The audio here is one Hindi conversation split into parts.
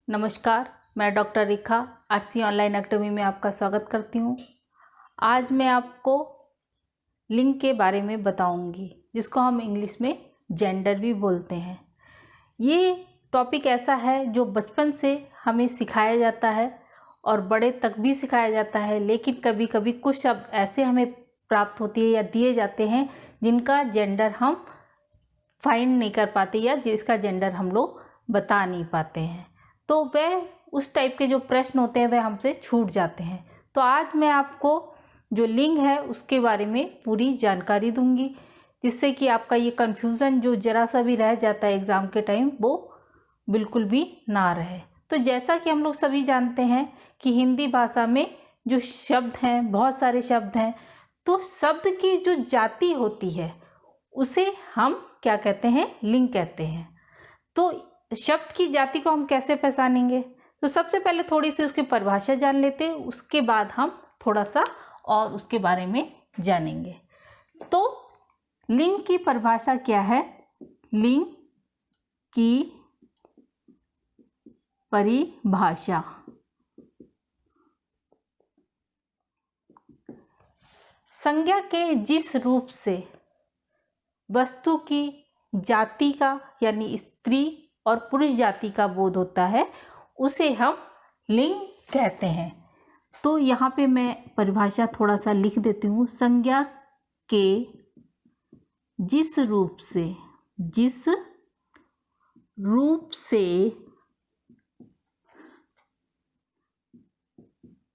नमस्कार, मैं डॉक्टर रेखा आरसी ऑनलाइन अकेडमी में आपका स्वागत करती हूँ। आज मैं आपको लिंग के बारे में बताऊँगी, जिसको हम इंग्लिश में जेंडर भी बोलते हैं। ये टॉपिक ऐसा है जो बचपन से हमें सिखाया जाता है और बड़े तक भी सिखाया जाता है, लेकिन कभी कभी कुछ शब्द ऐसे हमें प्राप्त होती है या दिए जाते हैं जिनका जेंडर हम फाइंड नहीं कर पाते या जिसका जेंडर हम लोग बता नहीं पाते हैं। तो वह उस टाइप के जो प्रश्न होते हैं वह हमसे छूट जाते हैं। तो आज मैं आपको जो लिंग है उसके बारे में पूरी जानकारी दूंगी, जिससे कि आपका ये कन्फ्यूज़न जो ज़रा सा भी रह जाता है एग्ज़ाम के टाइम वो बिल्कुल भी ना रहे। तो जैसा कि हम लोग सभी जानते हैं कि हिंदी भाषा में जो शब्द हैं, बहुत सारे शब्द हैं, तो शब्द की जो जाति होती है उसे हम क्या कहते हैं? लिंग कहते हैं। तो शब्द की जाति को हम कैसे पहचानेंगे? तो सबसे पहले थोड़ी सी उसकी परिभाषा जान लेते हैं, उसके बाद हम थोड़ा सा और उसके बारे में जानेंगे। तो लिंग की परिभाषा क्या है? लिंग की परिभाषा संज्ञा के जिस रूप से वस्तु की जाति का यानी स्त्री और पुरुष जाति का बोध होता है उसे हम लिंग कहते हैं। तो यहाँ पे मैं परिभाषा थोड़ा सा लिख देती हूँ। संज्ञा के जिस रूप से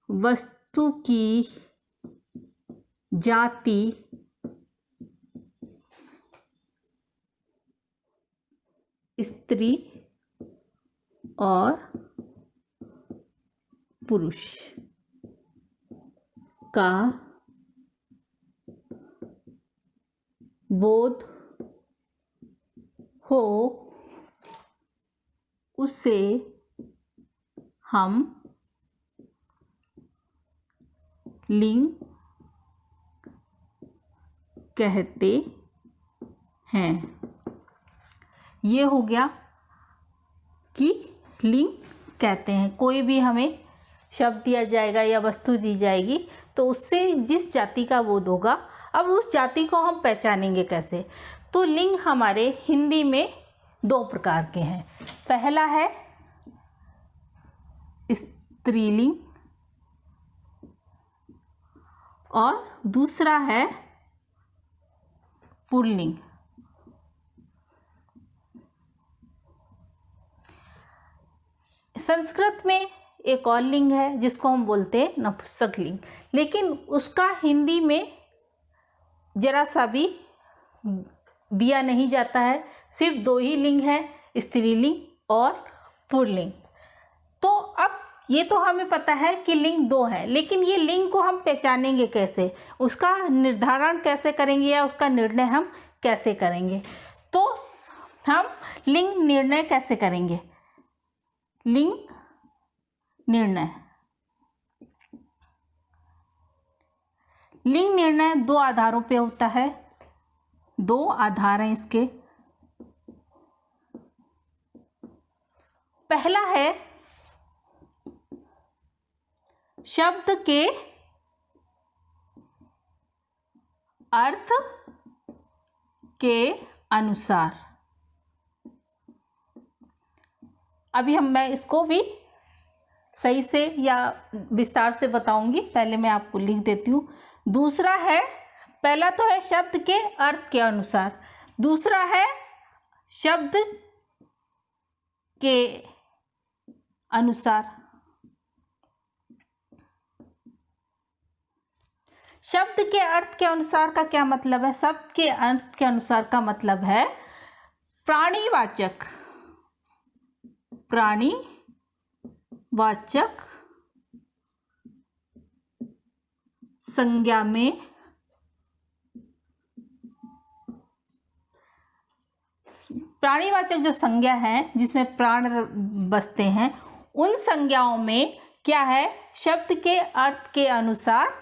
वस्तु की जाति स्त्री और पुरुष का बोध हो उसे हम लिंग कहते हैं। ये हो गया कि लिंग कहते हैं। कोई भी हमें शब्द दिया जाएगा या वस्तु दी जाएगी तो उससे जिस जाति का बोध होगा, अब उस जाति को हम पहचानेंगे कैसे? तो लिंग हमारे हिंदी में दो प्रकार के हैं। पहला है स्त्रीलिंग और दूसरा है पुल्लिंग। संस्कृत में एक और लिंग है जिसको हम बोलते हैं नपुंसक लिंग, लेकिन उसका हिंदी में जरा सा भी दिया नहीं जाता है। सिर्फ दो ही लिंग है, स्त्रीलिंग और पुल्लिंग। तो अब ये तो हमें पता है कि लिंग दो है, लेकिन ये लिंग को हम पहचानेंगे कैसे? उसका निर्धारण कैसे करेंगे या उसका निर्णय हम कैसे करेंगे? तो हम लिंग निर्णय कैसे करेंगे? लिंग निर्णय दो आधारों पे होता है। दो आधार हैं इसके। पहला है शब्द के अर्थ के अनुसार। अभी मैं इसको भी सही से या विस्तार से बताऊंगी, पहले मैं आपको लिख देती हूँ। दूसरा है, पहला तो है शब्द के अर्थ के अनुसार, दूसरा है शब्द के अनुसार। शब्द के अर्थ के अनुसार का क्या मतलब है? शब्द के अर्थ के अनुसार का मतलब है प्राणीवाचक संज्ञा में प्राणीवाचक जो संज्ञा है जिसमें प्राण बसते हैं, उन संज्ञाओं में क्या है? शब्द के अर्थ के अनुसार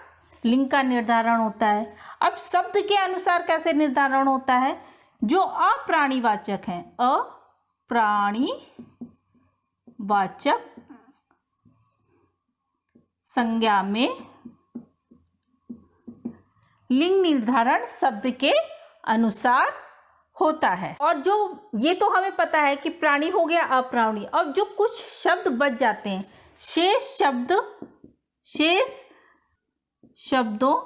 लिंग का निर्धारण होता है। अब शब्द के अनुसार कैसे निर्धारण होता है? जो अप्राणीवाचक हैं, अप्राणीवाचक वाचक संज्ञा में लिंग निर्धारण शब्द के अनुसार होता है। और जो ये तो हमें पता है कि प्राणी हो गया अप्राणी। अब जो कुछ शब्द बच जाते हैं, शेष शब्दों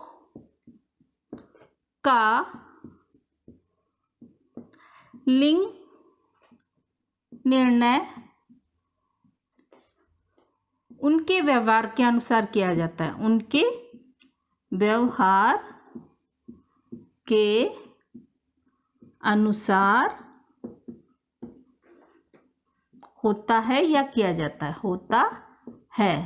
का लिंग निर्णय उनके व्यवहार के अनुसार किया जाता है। उनके व्यवहार के अनुसार होता है या किया जाता है, होता है।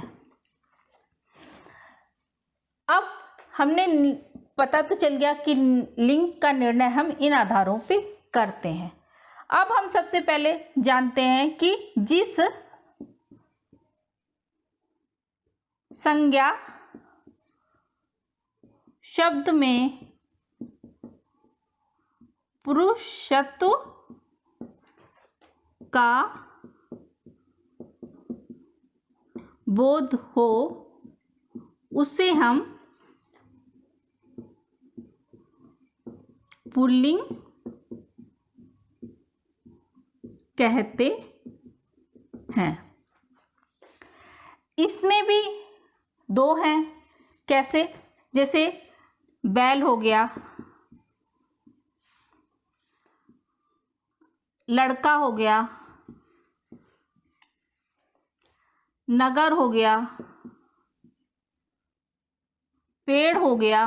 अब हमने पता तो चल गया कि लिंग का निर्णय हम इन आधारों पे करते हैं। अब हम सबसे पहले जानते हैं कि जिस संज्ञा शब्द में पुरुषत्व का बोध हो उसे हम पुल्लिंग कहते हैं। इसमें भी दो हैं। कैसे? जैसे बैल हो गया, लड़का हो गया, नगर हो गया, पेड़ हो गया।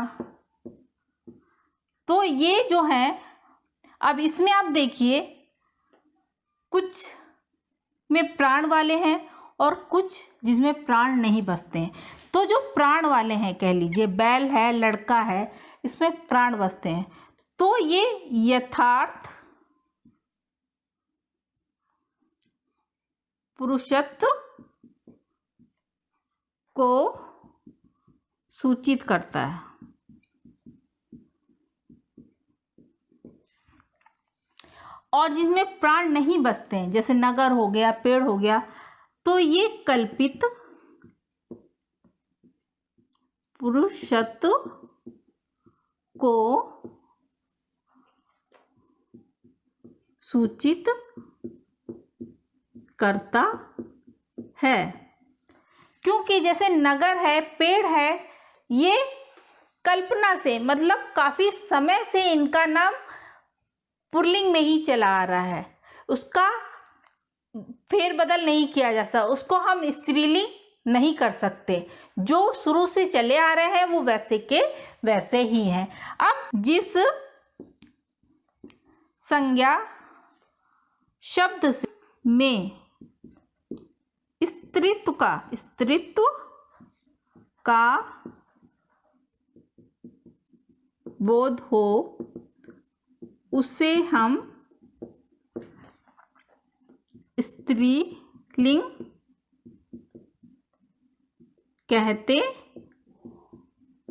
तो ये जो है, अब इसमें आप देखिए कुछ में प्राण वाले हैं और कुछ जिसमें प्राण नहीं बसते हैं। तो जो प्राण वाले हैं, कह लीजिए बैल है, लड़का है, इसमें प्राण बसते हैं। तो ये यथार्थ पुरुषत्व को सूचित करता है। और जिनमें प्राण नहीं बसते हैं, जैसे नगर हो गया, पेड़ हो गया, तो ये कल्पित पुरुषत्व को सूचित करता है। क्योंकि जैसे नगर है, पेड़ है, ये कल्पना से, मतलब काफी समय से इनका नाम पुल्लिंग में ही चला आ रहा है, उसका फेरबदल नहीं किया जा सकता, उसको हम स्त्रीलिंग नहीं कर सकते। जो शुरू से चले आ रहे हैं वो वैसे के वैसे ही हैं। अब जिस संज्ञा शब्द में स्त्रीत्व का बोध हो उसे हम स्त्रीलिंग कहते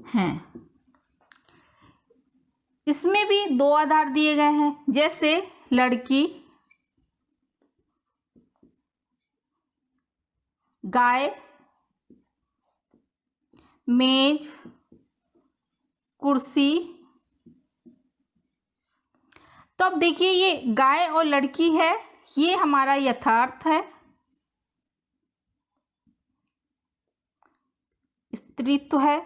हैं। इसमें भी दो आधार दिए गए हैं, जैसे लड़की, गाय, मेज, कुर्सी। तो अब देखिए ये गाय और लड़की है, ये हमारा यथार्थ है, स्त्रीत्व है,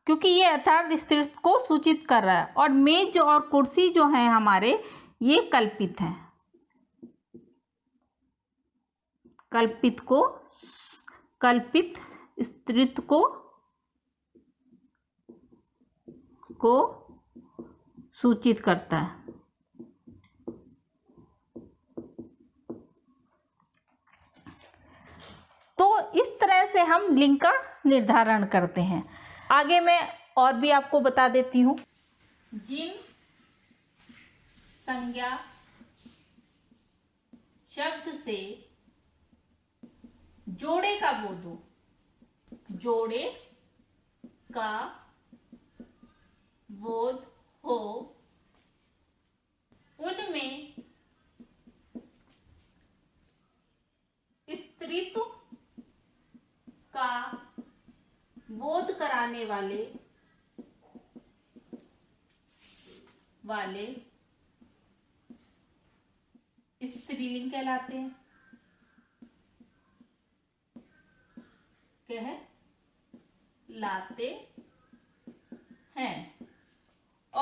क्योंकि ये यथार्थ स्त्रीत्व को सूचित कर रहा है। और मेज और कुर्सी जो है हमारे, ये कल्पित हैं, कल्पित स्त्रीत्व को सूचित करता है। तो इस तरह से हम लिंग का निर्धारण करते हैं। आगे मैं और भी आपको बता देती हूँ। जिन संज्ञा शब्द से जोड़े का बोध हो, जोड़े का बोध हो, उनमें स्त्रीत्व का बोध कराने वाले स्त्रीलिंग कहलाते हैं। कहलाते हैं।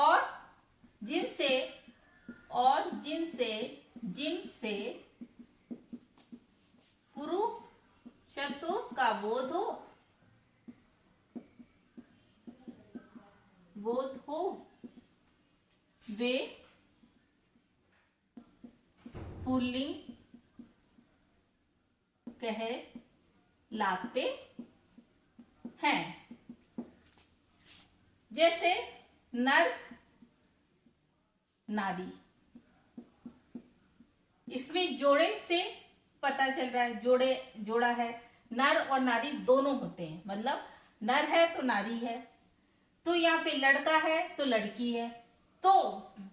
और जिनसे पुरुषत्व का बोध हो वे पुल्लिंग कहलाते हैं। जैसे नर नारी, इसमें जोड़े से पता चल रहा है, जोड़ा है, नर और नारी दोनों होते हैं। मतलब नर है तो नारी है, तो यहाँ पे लड़का है तो लड़की है। तो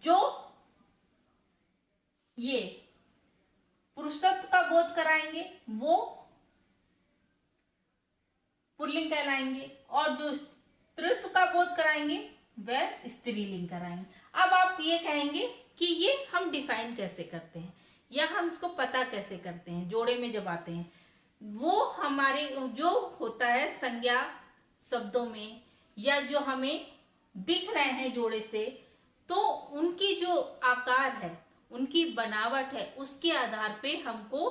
जो ये पुरुषत्व का बोध कराएंगे वो पुल्लिंग कहलाएंगे, और जो स्त्रीत्व का बोध कराएंगे वह स्त्रीलिंग कराएंगे। अब आप ये कहेंगे कि ये हम डिफाइन कैसे करते हैं या हम इसको पता कैसे करते हैं जोड़े में जब आते हैं। वो हमारे जो होता है संज्ञा शब्दों में या जो हमें दिख रहे हैं जोड़े से, तो उनकी जो आकार है, उनकी बनावट है, उसके आधार पे हमको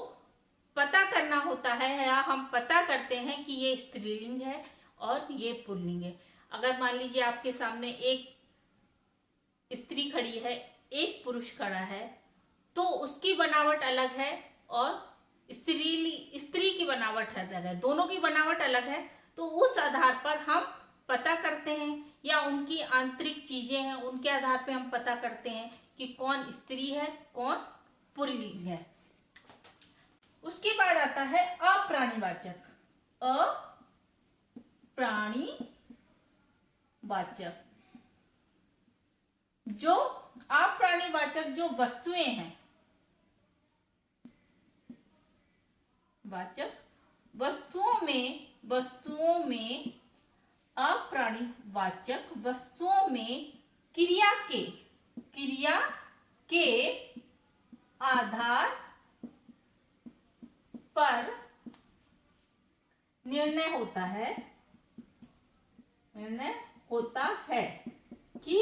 पता करना होता है या हम पता करते हैं कि ये स्त्रीलिंग है और ये पुल्लिंग है। अगर मान लीजिए आपके सामने एक स्त्री खड़ी है, एक पुरुष खड़ा है, तो उसकी बनावट अलग है और स्त्री की बनावट अलग है, दोनों की बनावट अलग है। तो उस आधार पर हम पता करते हैं या उनकी आंतरिक चीजें हैं, उनके आधार पे हम पता करते हैं कि कौन स्त्री है कौन पुल्लिंग है। उसके बाद आता है अप्राणीवाचक। अप्राणीवाचक, जो अप्राणीवाचक जो वस्तुएं हैं, वस्तुओं में अप्राणीवाचक वस्तुओं में क्रिया के आधार पर निर्णय होता है कि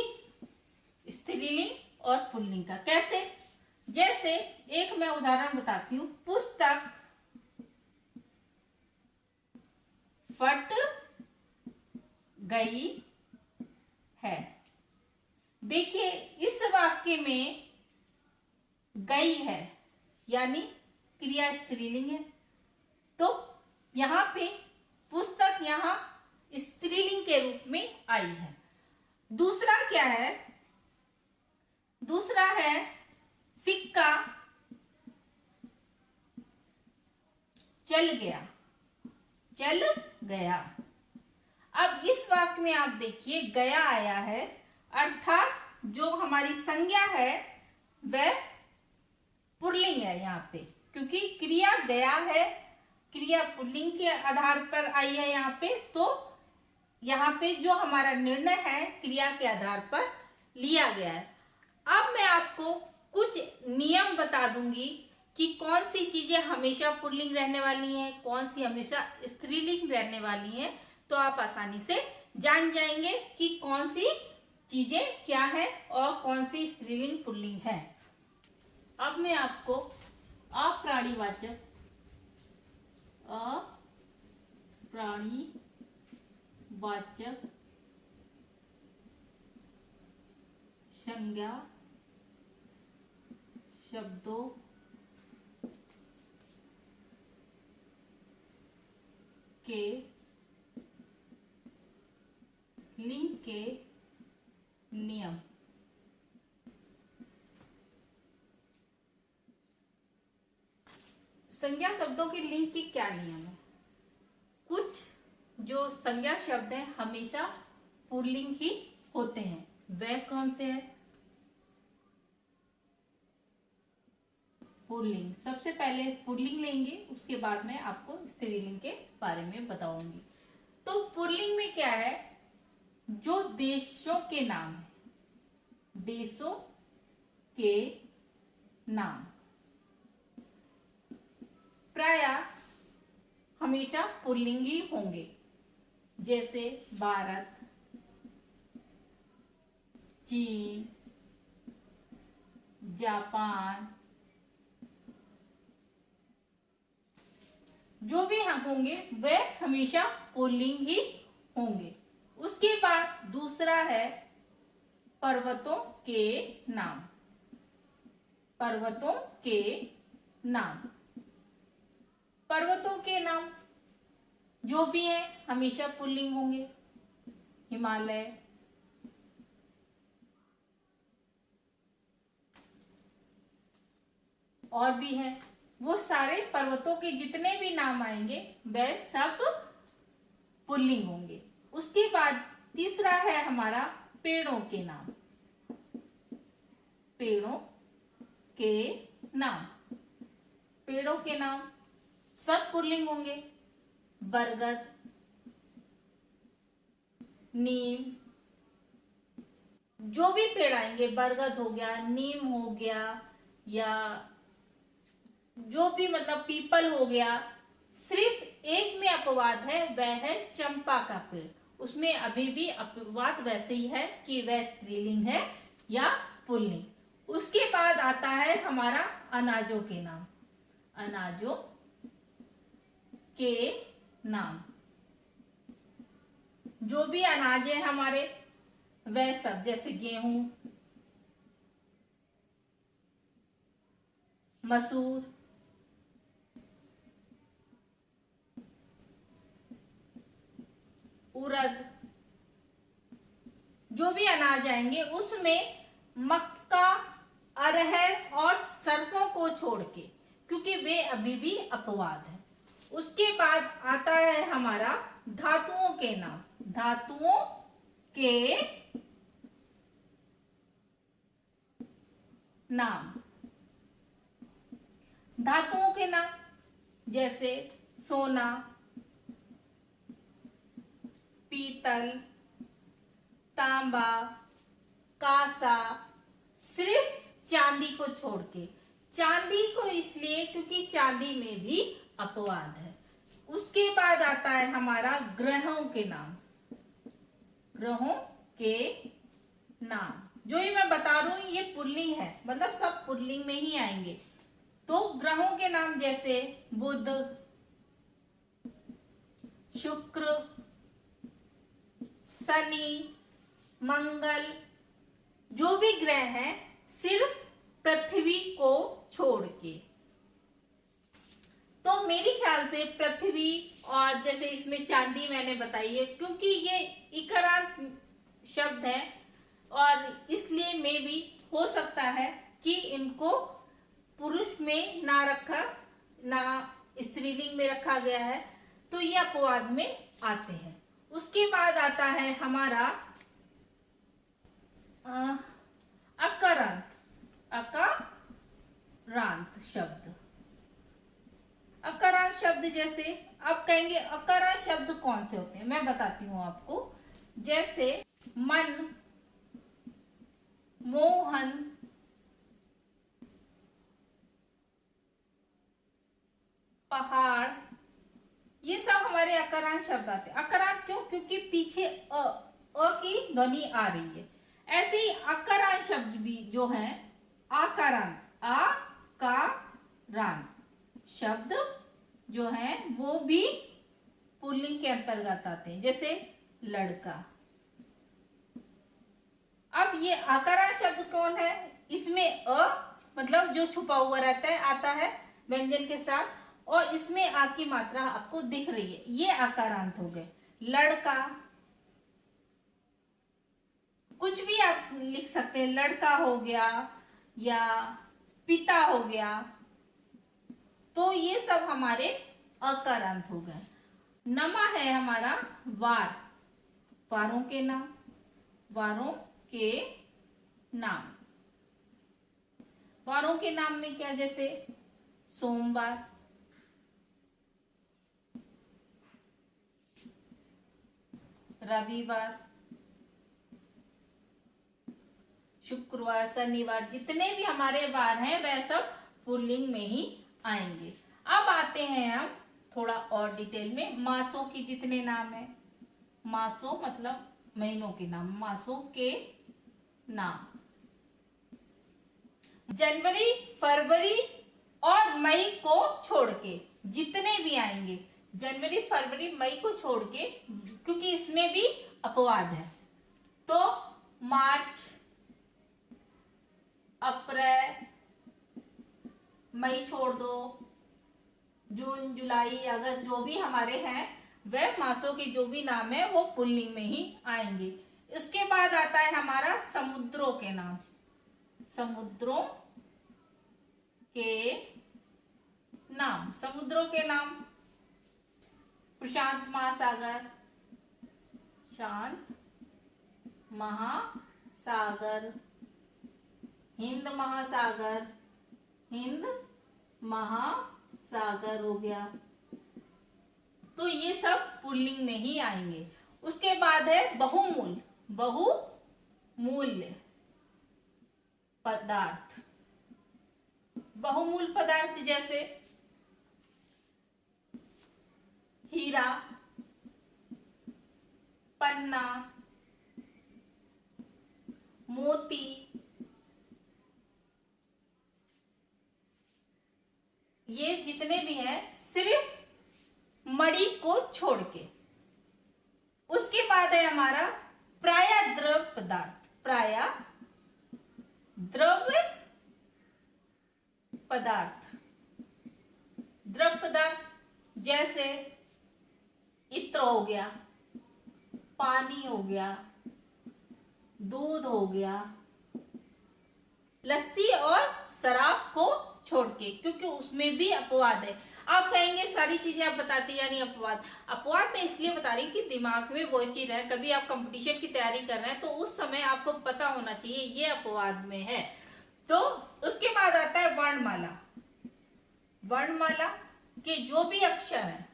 स्त्रीलिंग और पुल्लिंग का। कैसे? जैसे एक मैं उदाहरण बताती हूं, पुस्तक फट गई है। देखिए इस वाक्य में गई है यानी क्रिया स्त्रीलिंग है, तो यहां पे पुस्तक यहां स्त्रीलिंग के रूप में आई है। दूसरा क्या है? दूसरा है सिक्का चल गया। अब इस वाक्य में आप देखिए गया आया है, अर्थात जो हमारी संज्ञा है वह पुल्लिंग है यहाँ पे, क्योंकि क्रिया गया है, क्रिया पुल्लिंग के आधार पर आई है यहाँ पे। तो यहाँ पे जो हमारा निर्णय है क्रिया के आधार पर लिया गया है। अब मैं आपको कुछ नियम बता दूंगी कि कौन सी चीजें हमेशा पुल्लिंग रहने वाली हैं, कौन सी हमेशा स्त्रीलिंग रहने वाली हैं, तो आप आसानी से जान जाएंगे कि कौन सी चीजें क्या है और कौन सी स्त्रीलिंग पुल्लिंग है। अब मैं आपको अप्राणीवाचक संज्ञा शब्दों के लिंग के नियम। संज्ञा शब्दों के लिंग के क्या नियम है? कुछ जो संज्ञा शब्द हैं हमेशा पुल्लिंग ही होते हैं, वह कौन से हैं? पुल्लिंग, सबसे पहले पुल्लिंग लेंगे, उसके बाद में आपको स्त्रीलिंग के बारे में बताऊंगी। तो पुल्लिंग में क्या है, जो देशों के नाम है, देशों के नाम प्राय हमेशा पुल्लिंग ही होंगे, जैसे भारत, चीन, जापान, जो भी हम होंगे वे हमेशा पुल्लिंग ही होंगे। उसके बाद दूसरा है पर्वतों के नाम, पर्वतों के नाम, पर्वतों के नाम जो भी है हमेशा पुल्लिंग होंगे। हिमालय, और भी है, वो सारे पर्वतों के जितने भी नाम आएंगे वे सब पुल्लिंग होंगे। उसके बाद तीसरा है हमारा पेड़ों के नाम, पेड़ों के नाम, पेड़ों के नाम सब पुल्लिंग होंगे। बरगद, नीम, जो भी पेड़ आएंगे, बरगद हो गया, नीम हो गया, या जो भी मतलब पीपल हो गया। सिर्फ एक में अपवाद है, वह है चंपा का पेड़, उसमें अभी भी अपवाद वैसे ही है कि वह स्त्रीलिंग है या पुल्लिंग। उसके बाद आता है हमारा अनाजों के नाम, अनाजों के नाम, जो भी अनाज है हमारे वह सब, जैसे गेहूं, मसूर, उड़द, जो भी अनाज आएंगे उसमें मक्का, अरहर और सरसों को छोड़ के, क्योंकि वे अभी भी अपवाद है। उसके बाद आता है हमारा धातुओं के नाम, धातुओं के नाम, धातुओं के नाम जैसे सोना, पीतल, तांबा, कांसा, सिर्फ चांदी को छोड़ के, चांदी को इसलिए क्योंकि चांदी में भी अपवाद है। उसके बाद आता है हमारा ग्रहों के नाम, ग्रहों के नाम, जो ये मैं बता रहा हूं ये पुल्लिंग है, मतलब सब पुल्लिंग में ही आएंगे। तो ग्रहों के नाम जैसे बुध, शुक्र, शनि, मंगल, जो भी ग्रह हैं सिर्फ पृथ्वी को छोड़ के। तो मेरे ख्याल से पृथ्वी, और जैसे इसमें चांदी मैंने बताई है क्योंकि ये इकारांत शब्द है और इसलिए में भी हो सकता है कि इनको पुरुष में ना रखा, ना स्त्रीलिंग में रखा गया है, तो ये अपवाद में आते हैं। उसके बाद आता है हमारा अकारांत, अकारांत शब्द, अकारांत शब्द जैसे अब कहेंगे अकारांत शब्द कौन से होते हैं, मैं बताती हूं आपको। जैसे मन, मोहन, पहाड़, ये सब हमारे अकारांत शब्द आते हैं। अकारांत क्यों? क्योंकि पीछे अ की ध्वनि आ रही है। ऐसे ही अकारांत शब्द भी जो है आकारांत, आकारांत शब्द जो है वो भी पुल्लिंग के अंतर्गत आते हैं, जैसे लड़का। अब ये आकारांत शब्द कौन है? इसमें मतलब जो छुपा हुआ रहता है आता है व्यंजन के साथ, और इसमें आ की मात्रा आपको दिख रही है, ये आकारांत हो गए। लड़का, कुछ भी आप लिख सकते हैं, लड़का हो गया या पिता हो गया, तो ये सब हमारे अकारांत हो गए। नमा है हमारा वार, वारों के नाम, वारों के नाम, वारों के नाम में क्या, जैसे सोमवार, रविवार, शुक्रवार, शनिवार, जितने भी हमारे वार हैं वह सब पुल्लिंग में ही आएंगे। अब आते हैं हम थोड़ा और डिटेल में मासों की जितने नाम है। मासों मतलब महीनों के नाम, मासों के नाम। जनवरी, फरवरी और मई को छोड़ के जितने भी आएंगे, जनवरी, फरवरी, मई को छोड़ के, क्योंकि इसमें भी अपवाद है, तो मार्च, अप्रैल, मई छोड़ दो, जून, जुलाई, अगस्त जो भी हमारे हैं वह मासों के जो भी नाम है वो पुल्लिंग में ही आएंगे। इसके बाद आता है हमारा समुद्रों के नाम। समुद्रों के नाम, समुद्रों के नाम, प्रशांत महासागर, शांत महासागर, हिंद महासागर, हिंद महासागर हो गया। तो ये सब पुल्लिंग में ही आएंगे। उसके बाद है बहुमूल, बहुमूल्य पदार्थ। बहुमूल पदार्थ जैसे हीरा, पन्ना, मोती, ये जितने भी हैं सिर्फ मणि को छोड़ के। उसके बाद है हमारा प्रायः द्रव पदार्थ। प्रायः द्रव पदार्थ, द्रव पदार्थ जैसे इत्र हो गया, पानी हो गया, दूध हो गया, लस्सी और शराब को छोड़ के, क्योंकि उसमें भी अपवाद है। आप कहेंगे सारी चीजें आप बताती यानी अपवाद। अपवाद मैं इसलिए बता रही कि दिमाग में वो चीज है, कभी आप कंपटीशन की तैयारी कर रहे हैं तो उस समय आपको पता होना चाहिए ये अपवाद में है। तो उसके बाद आता है वर्णमाला। वर्णमाला के जो भी अक्षर है,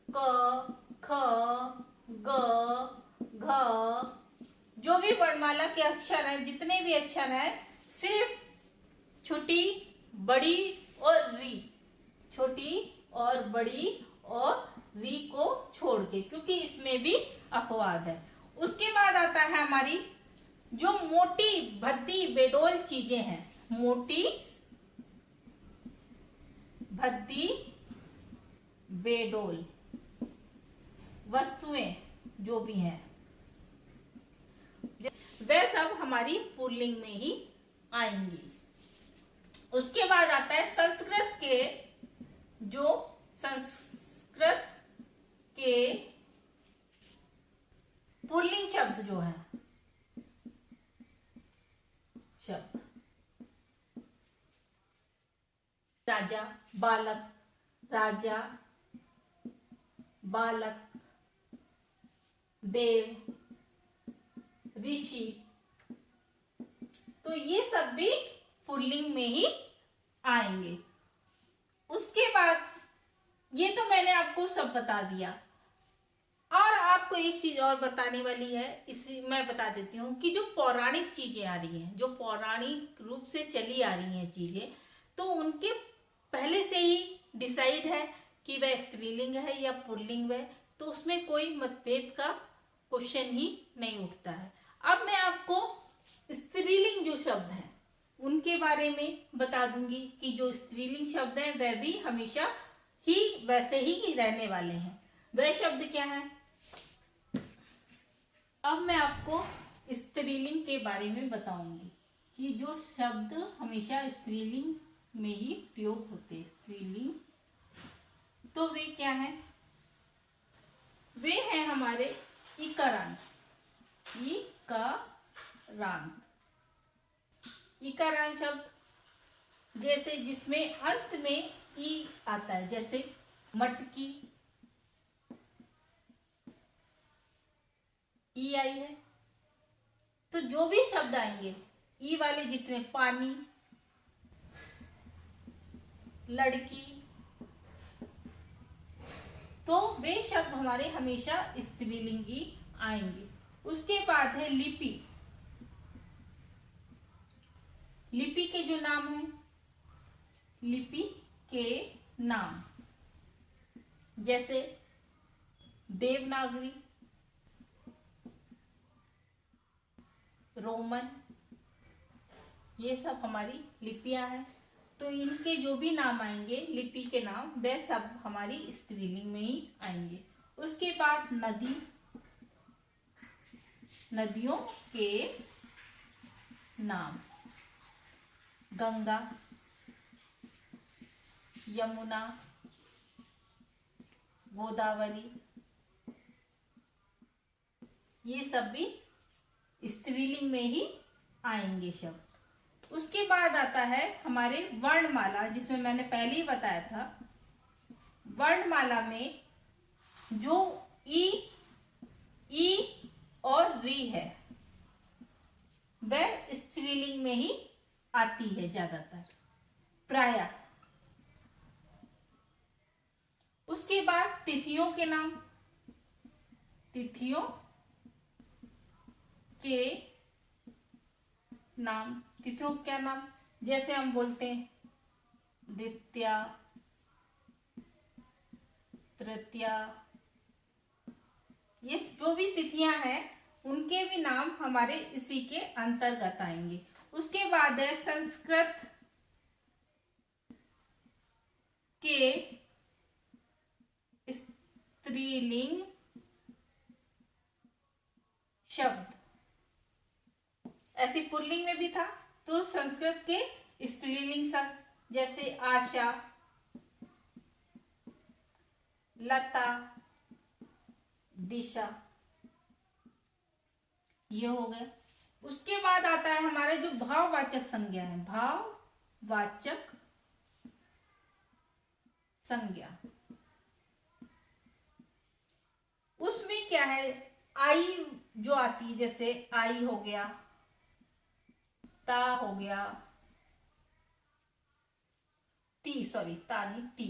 क, ख, ग, घ, जो भी वर्णमाला के अक्षर हैं, जितने भी अक्षर हैं, सिर्फ छोटी, बड़ी और री, छोटी और बड़ी और री को छोड़ के, क्योंकि इसमें भी अपवाद है। उसके बाद आता है हमारी जो मोटी भद्दी बेडोल चीजें हैं, मोटी भद्दी बेडोल वस्तुएं जो भी हैं वह सब हमारी पुल्लिंग में ही आएंगी। उसके बाद आता है संस्कृत के पुल्लिंग शब्द जो है, शब्द राजा, बालक, राजा, बालक, देव, ऋषि, तो ये सब भी पुल्लिंग में ही आएंगे। उसके बाद ये तो मैंने आपको सब बता दिया, और आपको एक चीज और बताने वाली है, इसी मैं बता देती हूँ कि जो पौराणिक चीजें आ रही हैं, जो पौराणिक रूप से चली आ रही हैं चीजें, तो उनके पहले से ही डिसाइड है कि वह स्त्रीलिंग है या पुल्लिंग है, तो उसमें कोई मतभेद का क्वेश्चन ही नहीं उठता है। अब मैं आपको स्त्रीलिंग जो शब्द है उनके बारे में बता दूंगी कि जो स्त्रीलिंग शब्द है वह भी हमेशा ही वैसे ही रहने वाले हैं। वह शब्द क्या है? अब मैं आपको स्त्रीलिंग के बारे में बताऊंगी कि जो शब्द हमेशा स्त्रीलिंग में ही प्रयोग होते हैं, स्त्रीलिंग, तो वे क्या हैं? वे हैं हमारे इकारांत। इकारांत, इकारांत शब्द जैसे जिसमें अंत में ई आता है, जैसे मटकी, ई आई है। तो जो भी शब्द आएंगे ई वाले जितने, पानी, लड़की, तो वे शब्द हमारे हमेशा स्त्रीलिंग ही आएंगे। उसके बाद है लिपि। लिपि के जो नाम हैं, लिपि के नाम जैसे देवनागरी, रोमन, ये सब हमारी लिपियां हैं। तो इनके जो भी नाम आएंगे, लिपि के नाम, वे सब हमारी स्त्रीलिंग में ही आएंगे। उसके बाद नदी, नदियों के नाम, गंगा, यमुना, गोदावरी, ये सब भी स्त्रीलिंग में ही आएंगे शब्द। उसके बाद आता है हमारे वर्णमाला, जिसमें मैंने पहले ही बताया था। वर्णमाला में जो ई और री है, वह स्त्रीलिंग में ही आती है ज्यादातर, प्रायः। उसके बाद तिथियों के नाम, तिथियों के नाम, तिथियों का नाम जैसे हम बोलते हैं द्वितीया, तृतीया, ये जो भी तिथियां हैं उनके भी नाम हमारे इसी के अंतर्गत आएंगे। उसके बाद है संस्कृत के स्त्रीलिंग शब्द, ऐसे पुल्लिंग में भी था, तो संस्कृत के स्त्रीलिंग शब्द जैसे आशा, लता, दिशा, ये हो गए। उसके बाद आता है हमारे जो भाववाचक संज्ञा है, भाववाचक संज्ञा। उसमें क्या है, आई जो आती है, जैसे आई हो गया, ता हो गया, ता नहीं, ती,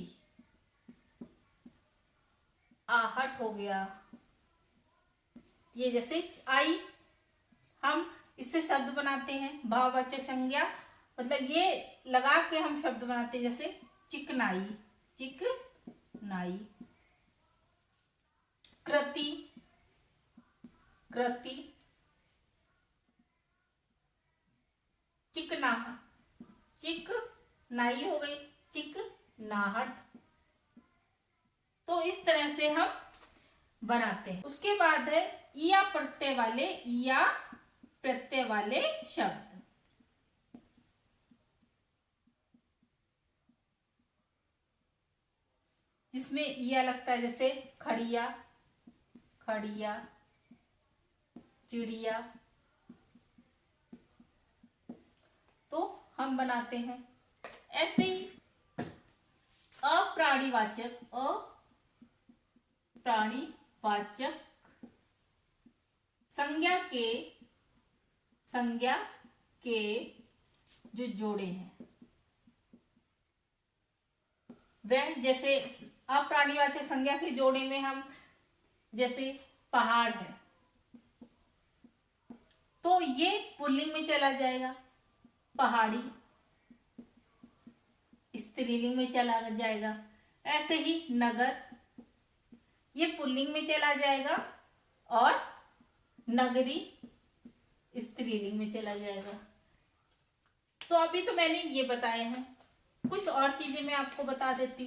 आहट हो गया, ये जैसे आई, हम इससे शब्द बनाते हैं भाववाचक संज्ञा, मतलब ये लगा के हम शब्द बनाते हैं, जैसे चिकनाई, चिकनाई, कृति, कृति, चिकनाहट, चिकनाई हो गई, चिकनाहट। तो इस तरह से हम बनाते हैं। उसके बाद है या प्रत्यय वाले शब्द, जिसमें या लगता है, जैसे खड़िया, खड़िया, चिड़िया, तो हम बनाते हैं। ऐसे ही अप्राणीवाचक संज्ञा के जो जोड़े हैं, वह जैसे अप्राणीवाचक संज्ञा के जोड़े में हम, जैसे पहाड़ है, तो ये पुल्लिंग में चला जाएगा, पहाड़ी, स्त्रीलिंग में चला जाएगा। ऐसे ही नगर, ये पुल्लिंग में चला जाएगा, और नगरी स्त्रीलिंग में चला जाएगा। तो अभी तो मैंने ये बताए हैं, कुछ और चीजें मैं आपको बता देती हूँ।